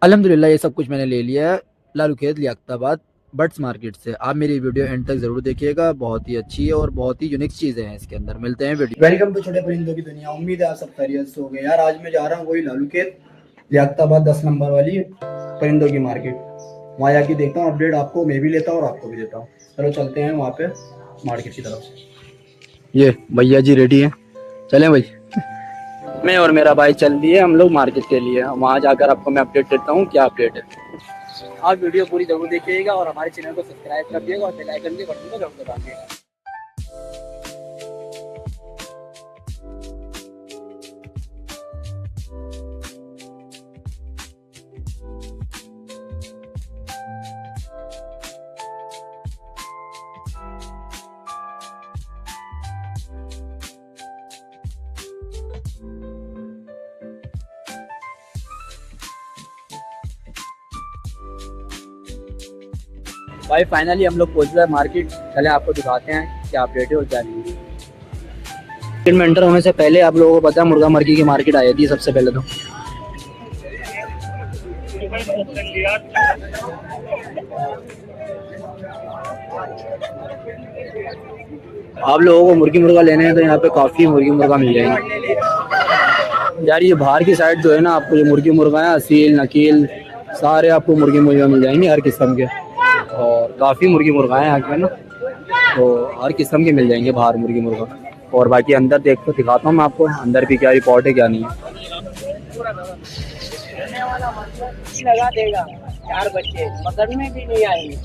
अल्हम्दुलिल्लाह ये सब कुछ मैंने ले लिया है लालूखेत लियाकताबाद बर्ड्स मार्केट से। आप मेरी वीडियो एंड तक जरूर देखिएगा, बहुत ही अच्छी है और बहुत ही यूनिक चीजें हैं इसके अंदर। मिलते हैं वीडियो। वेलकम टू छोटे परिंदों की दुनिया। उम्मीद है आप सब खैरियत से हो गए। यार आज मैं जा रहा हूँ वही लालूखेत लियाकताबाद 10 नंबर वाली परिंदों की मार्केट। वहाँ जाके देखता हूँ अपडेट, आपको मैं भी लेता हूँ और आपको भी देता हूँ। चलो चलते हैं वहाँ पे मार्केट की तरफ। ये भैया जी रेडी है, चलें भाई। मैं और मेरा भाई चल दिए हम लोग मार्केट के लिए। वहाँ जाकर आपको मैं अपडेट देता हूँ क्या अपडेट है। आप वीडियो पूरी जरूर देखिएगा और हमारे चैनल को सब्सक्राइब कर दिएगा और बेल आइकन के बटन को जरूर दबा दिएगा। भाई फाइनली हम लोग पहुंच गए मार्केट। चले आपको दिखाते हैं क्या अपडेट है और क्या नहीं। मार्केट में एंटर होने से पहले आप लोगों को पता है मुर्गा मुर्गी की मार्केट आई थी सबसे पहले। तो आप लोगों को मुर्गी मुर्गा लेने हैं तो यहाँ पे काफी मुर्गी मुर्गा मिल जाएंगे। यार ये बाहर की साइड जो है ना, आपको ये मुर्गी मुर्गा है असील नकील सारे आपको मुर्गी मुर्गा मिल जाएंगे हर किस्म के। और काफ़ी मुर्गी मुर्गा है यहाँ पे ना, तो हर किस्म के मिल जाएंगे बाहर मुर्गी मुर्गा। और बाकी अंदर देख तो दिखाता हूँ मैं आपको अंदर भी क्या रिपोर्ट है क्या नहीं है। लगा देगा 4 बच्चे पकड़ में भी नहीं आएंगे।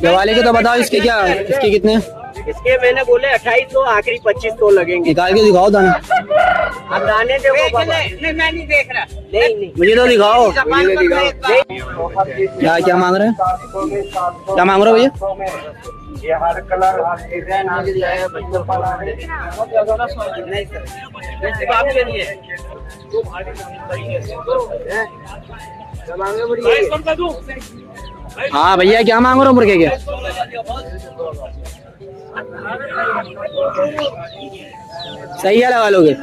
वाले के तो बताओ इसके क्या, इसके कितने? इसके मैंने बोले 2800, आखिरी 2500 लगेंगे। निकाल के दिखाओ दाना। अब दाने देखो। नहीं मैं नहीं देख रहा। नहीं मुझे तो दिखाओ। क्या क्या मांग रहे हैं, क्या मांग रहे हो भैया? ये हर कलर हर डिजाइन हाँ भैया क्या मांग रहे हो मुर्गे के? सही है लगा लोगे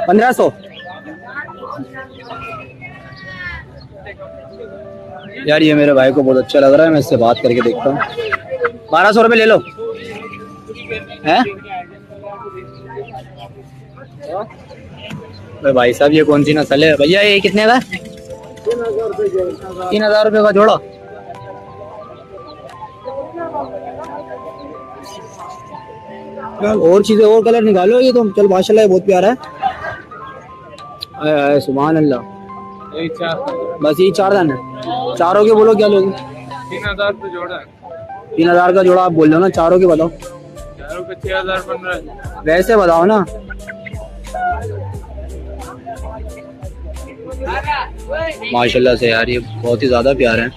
1500। यार ये मेरे भाई को बहुत अच्छा लग रहा है, मैं इससे बात करके देखता हूँ। 1200 रुपये ले लो हैं? भाई साहब ये कौन सी नस्ल है भैया, ये कितने का? 3000 रुपये का जोड़ा। और चीजें और कलर निकालो। ये तो चल माशाल्लाह बहुत प्यारा है। सुभान अल्लाह। बस यही 4 दाने चारों के बोलो क्या लोगे? 3000 रुपये जोड़ा है। 3000 का जोड़ा आप बोल रहे हो ना, चारों के बताओ। चारों के 6015। वैसे बताओ ना। माशाल्लाह से यार ये बहुत ही ज्यादा प्यारे हैं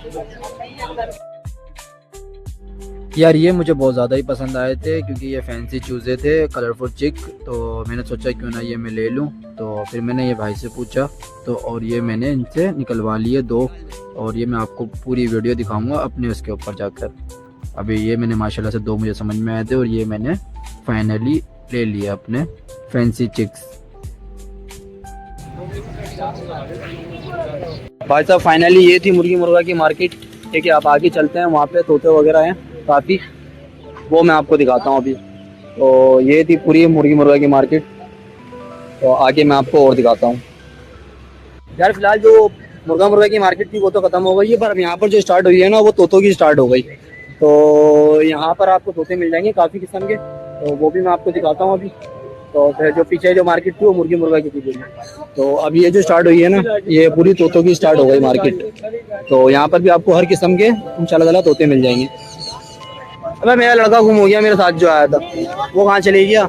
यार। ये मुझे बहुत ज़्यादा ही पसंद आए थे क्योंकि ये फैंसी चूज़े थे, कलरफुल चिक। तो मैंने सोचा क्यों ना ये मैं ले लूँ। तो फिर मैंने ये भाई से पूछा तो और ये मैंने इनसे निकलवा लिए 2। और ये मैं आपको पूरी वीडियो दिखाऊंगा अपने उसके ऊपर जाकर। अभी ये मैंने माशाल्लाह से 2 मुझे समझ में आए थे और ये मैंने फाइनली ले लिया अपने फैंसी चिक्स। भाई साहब फाइनली ये थी मुर्गी मुर्गा की मार्केट। ठीक है आप आगे चलते हैं, वहाँ पे तोते वगैरह हैं काफ़ी, वो मैं आपको दिखाता हूँ अभी। तो ये थी पूरी मुर्गी मुर्गा की मार्केट, तो आगे मैं आपको और दिखाता हूँ। यार फिलहाल जो मुर्गा मुर्गा की मार्केट थी वो तो ख़त्म हो गई है, पर अब यहाँ पर जो स्टार्ट हुई है ना वो तोतों की स्टार्ट हो गई। तो यहाँ पर आपको तोते मिल जाएंगे काफ़ी किस्म के, तो वो भी मैं आपको दिखाता हूँ अभी। तो फिर जो पीछे जो मार्केट थी वो मुर्गी मुर्गा की थी। तो अब ये जो स्टार्ट हुई है ना ये पूरी तोतों की स्टार्ट हो गई मार्केट। तो यहाँ पर भी आपको हर किस्म के इंशाल्लाह तोते मिल जाएंगे। अबे मेरा लड़का गुम हो गया, मेरे साथ जो आया था वो कहाँ चले गया?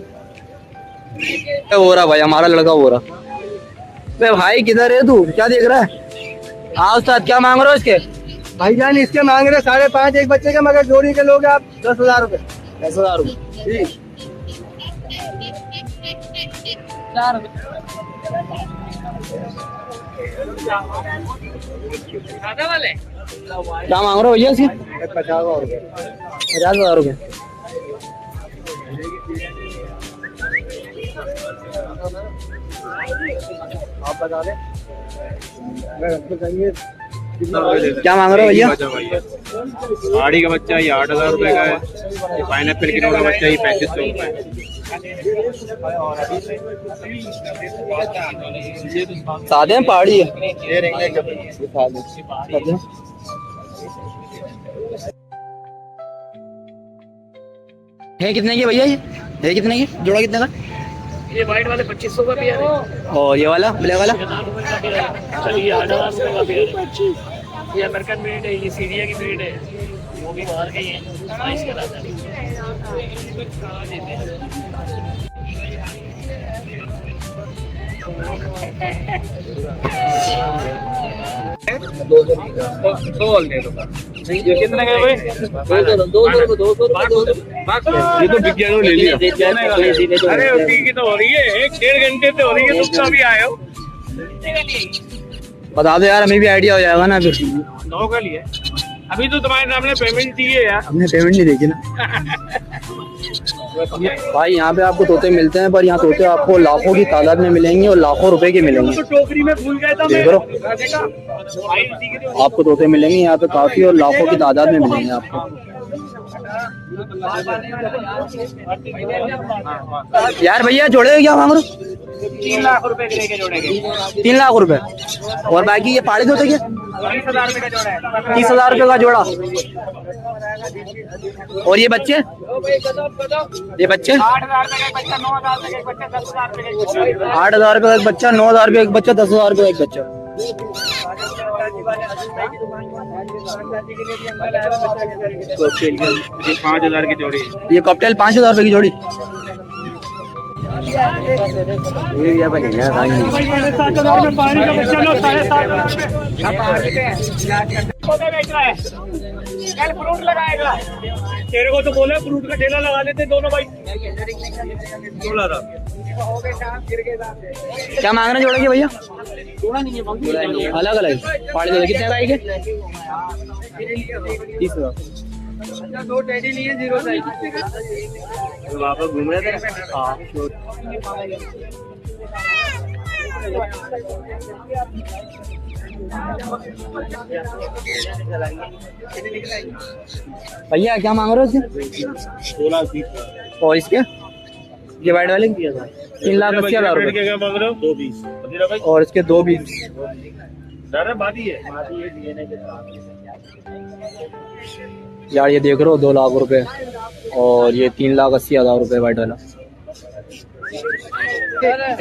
हो रहा भाई हमारा लड़का हो रहा। अबे भाई किधर है तू, क्या देख रहा है? हाँ उस्ताद क्या मांग रहे हो इसके? भाईजान इसके मांग रहे 5.5 एक बच्चे के, मगर जोड़ी के लोग आप 10,000 रुपये। 10,000 रुपये। क्या मांग रहे हो भैया इसके? 50,000 रुपये। 50,000 रुपये। आप बता दें चाहिए क्या मांग रहे हो भैया? आड़ी का बच्चा ये 8,000 रुपए का है। ये पाइनएप्पल किलो का बच्चा ये 3500 रुपए है। सादे हैं पहाड़ी है? है कितने की भैया ये? है कितने की जोड़ा कितने का? ये वाइट वाले 2500 का पेयर है और ये वाला ब्लैक वाला? चलिए 8,000 रुपए का पेयर है। ये अमेरिकन ब्रीड है, ये सीरिया की ब्रीड है, वो भी बाहर गई है। साइज के साथ ये कितने का भाई? 200 ये तो बिक गया, तो ले लिया। अरे उसी की तो हो रही है, 1-1.5 घंटे से हो रही है, तुम तो अभी आए हो। बता दो यार, हमें भी आइडिया हो जाएगा ना फिर। 9 का लिए अभी तो तुम्हारे सामने पेमेंट दी है यार। हमने पेमेंट नहीं देखी ना भाई। यहाँ पे आपको तोते मिलते हैं, पर यहाँ तोते आपको लाखों की तादाद में मिलेंगे और लाखों रुपए के मिलेंगे। तो टोकरी में भूल गया था देख लो, आपको तोते मिलेंगे यहाँ पे काफी और लाखों की तादाद में मिलेंगे आपको। यार भैया जोड़े क्या मांग रहे हो? 3 लाख रुपए के लेके जोड़ेंगे। 3 लाख रुपए। और बाकी ये पाड़े होते क्या? 30,000 रुपए का जोड़ा है। 30,000 रुपए का जोड़ा। और ये बच्चे? ये बच्चे 8,000 रुपए का एक बच्चा, 9,000 रुपए का एक बच्चा, 10,000 रुपए का एक बच्चा। 8,000 रुपए का एक बच्चा, 9,000 रुपए का एक बच्चा, 10,000 रुपए का एक बच्चा। ये 5,000 की जोड़ी है। ये कॉकटेल 5,000 रुपए की जोड़ी। ये बनेगा 7,000 में पानी का बच्चा लो, 7,500 पौधा बेच रहा है, कल फ्रूट लगाएगा। तेरे को तो बोले फ्रूट का ठेला लगा देते दोनों भाई। 16,000 क्या मांग रहे हैं जोड़े के भैया? अलग अलग पाड़े दो कितने का आएंगे? 30,000। 2 टेडी लिए 0 साइज। वहाँ पर घूम रहे थे। हाँ भैया क्या मांग रहे हो इसके? 16,000। और इसके ये वाइट वाले 3,80,000 रुपए। क्या मांग रहे हो? 2,20। और इसके 2,20। बात ही है। यार ये देख रहे हो 2 लाख रुपए और ये 3,80,000 रुपए वाइट वाला।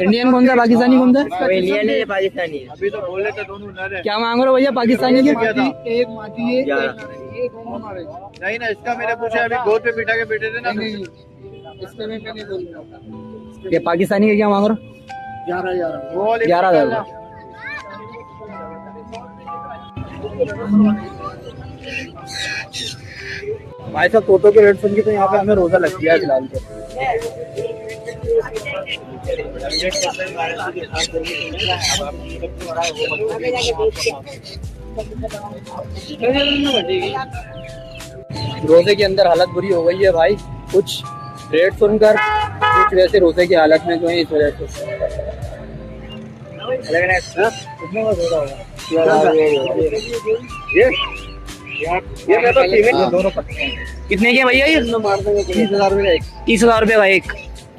इंडियन कौन सा पाकिस्तानी कौन सा? इंडियन है पाकिस्तानी है। अभी तो बोले थे दोनों नर है। क्या मांग रहे हो भैया पाकिस्तानी के? एक माटी है, एक दोनों मारे। नहीं ना, इसका मैंने पूछा अभी गोद पे बिठा के बैठे थे ना। इसके में नहीं बोल रहा। ये पाकिस्तानी के क्या मांग रहे हो? 11,000। 11,000। भाई साहब तोतों के रेट सुन के तो यहाँ पे हमें रोजा लग गया है फिलहाल तो। रोजे के अंदर हालत बुरी हो गई है भाई, कुछ रेट सुनकर कुछ वैसे रोजे की हालत में जो है इस वजह से। ये मैं तो फीमेल दोनों कितने के भैया? ये 30,000 रुपए का एक। 30,000 रुपए का एक।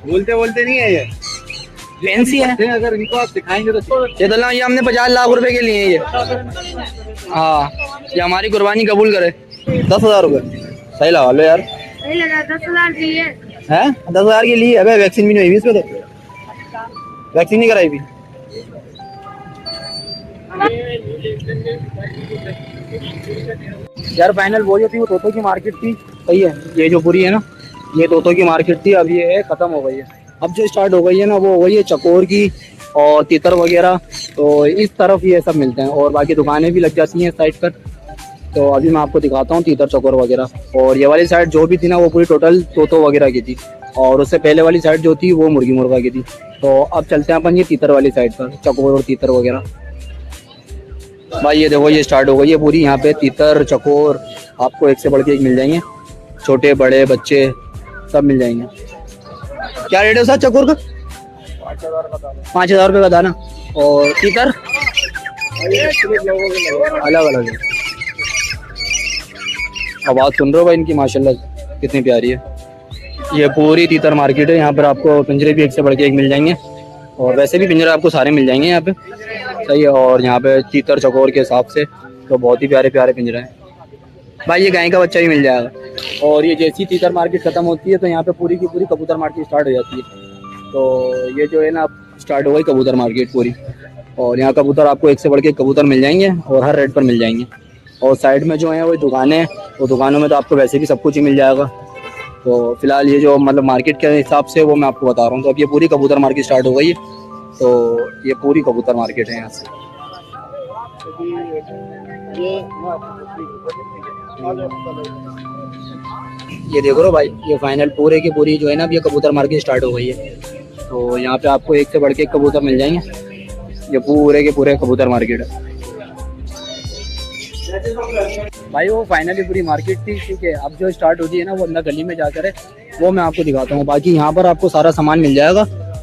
बोलते बोलते नहीं है ये। फैंसी है। अगर इनको आप दिखाएंगे तो ये तो ये हमने 50 लाख रुपए के लिए ये। हाँ ये हमारी कुर्बानी कबूल करे। 10,000 रुपए सही लगा लो यार। सही लगा। 10,000 दिए है 10,000 के लिए? अबे वैक्सीन भी नहीं हुई इसमें, तो वैक्सीन नहीं कराई भी। यार फाइनल वो जो थी वो तोतों की मार्केट थी, सही है। ये जो पूरी है ना ये तोतों की मार्केट थी, अब ये है खत्म हो गई है। अब जो स्टार्ट हो गई है ना वो हो गई है चकोर की और तीतर वगैरह, तो इस तरफ ये सब मिलते हैं और बाकी दुकानें भी लग जाती हैं साइड पर। तो अभी मैं आपको दिखाता हूँ तीतर चकोर वगैरह। और ये वाली साइड जो भी थी ना वो पूरी टोटल तोतों वगैरह की थी और उससे पहले वाली साइड जो थी वो मुर्गी मुर्गा की थी। तो अब चलते हैं अपन ये तीतर वाली साइड पर, चकोर और तीतर वगैरह। भाई ये देखो ये स्टार्ट हो गई है पूरी, यहाँ पे तीतर चकोर आपको एक से बढ़ के एक मिल जाएंगे, छोटे बड़े बच्चे सब मिल जाएंगे। क्या रेट है सर चकोर का? 5,000 रुपये का दाना। और तीतर अलग अलग है। आवाज़ सुन रहे हो भाई इनकी, माशाल्लाह कितनी प्यारी है। ये पूरी तीतर मार्केट है। यहाँ पर आपको पिंजरे भी एक से बढ़ के एक मिल जाएंगे, और वैसे भी पिंजरे आपको सारे मिल जाएंगे यहाँ पे, सही है। और यहाँ पे तीतर चकोर के हिसाब से तो बहुत ही प्यारे प्यारे पिंजरे हैं भाई। ये गाय का बच्चा भी मिल जाएगा। और ये जैसी तीतर मार्केट ख़त्म होती है तो यहाँ पे पूरी की पूरी कबूतर मार्केट स्टार्ट हो जाती है। तो ये जो है ना स्टार्ट हो गई कबूतर मार्केट पूरी, और यहाँ कबूतर आपको एक से बढ़ के एक कबूतर मिल जाएंगे और हर रेट पर मिल जाएंगे। और साइड में जो है वो दुकानें हैं, वो दुकानों में तो आपको वैसे भी सब कुछ ही मिल जाएगा। तो फिलहाल ये जो मतलब मार्केट के हिसाब से वो मैं आपको बता रहा हूँ। तो अब ये पूरी कबूतर मार्केट स्टार्ट हो गई है। तो ये पूरी कबूतर मार्केट है यहाँ से। ये देखो रो भाई, ये फाइनल पूरे की पूरी जो है ना अब ये कबूतर मार्केट स्टार्ट हो गई है। तो यहाँ पे आपको एक से बढ़ के एक कबूतर मिल जाएंगे। ये पूरे के पूरे कबूतर मार्केट है भाई। वो फाइनली पूरी मार्केट थी, ठीक है। अब जो स्टार्ट होती है ना वो अंदर गली में जाकर है, वो मैं आपको दिखाता हूँ। बाकी यहाँ पर आपको सारा सामान मिल जाएगा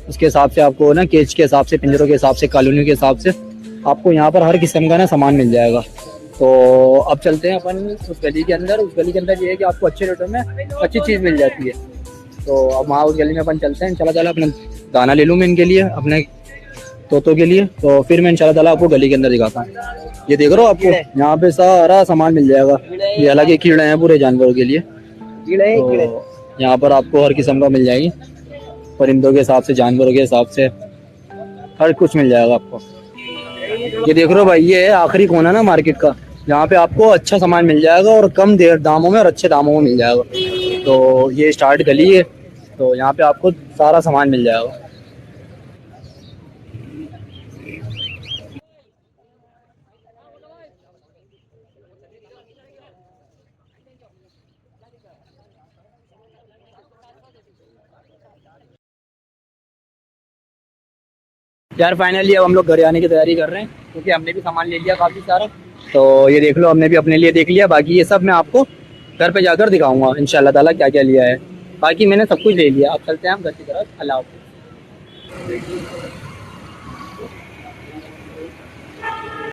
उसके हिसाब से, आपको ना केज के हिसाब से, पिंजरों के हिसाब से, कॉलोनी के हिसाब से आपको यहाँ पर हर किस्म का ना सामान मिल जाएगा। तो अब चलते हैं अपन उस गली के अंदर। उस गली के अंदर ये है कि आपको अच्छे रेटों में अच्छी चीज़ मिल जाती है। तो अब वहाँ उस गली में अपन चलते हैं। चला अपना दाना ले लूँ मैं इनके लिए, अपने तोतों के लिए। तो फिर मैं इंशाल्लाह ताला आपको गली के अंदर दिखाता हूँ। ये देख रहे हो आपको यहाँ पे सारा सामान मिल जाएगा। ये हालांकि कीड़े हैं पूरे जानवरों के लिए। तो यहाँ पर आपको हर किस्म का मिल जाएगी, परिंदों के हिसाब से, जानवरों के हिसाब से हर कुछ मिल जाएगा आपको। ये देख रहे हो भाई, ये है आखिरी कोना ना मार्केट का, यहाँ पे आपको अच्छा सामान मिल जाएगा और कम देर दामों में और अच्छे दामों में मिल जाएगा। तो ये स्टार्ट गली है, तो यहाँ पे आपको सारा सामान मिल जाएगा। यार फाइनली अब हम लोग घर आने की तैयारी कर रहे हैं, क्योंकि हमने भी सामान ले लिया काफ़ी सारा। तो ये देख लो, हमने भी अपने लिए देख लिया। बाकी ये सब मैं आपको घर पे जाकर दिखाऊंगा इंशाल्लाह ताला क्या क्या लिया है। बाकी मैंने सब कुछ ले लिया। अब चलते हैं हम घर की तरफ। अल्लाह हाफ़िज़।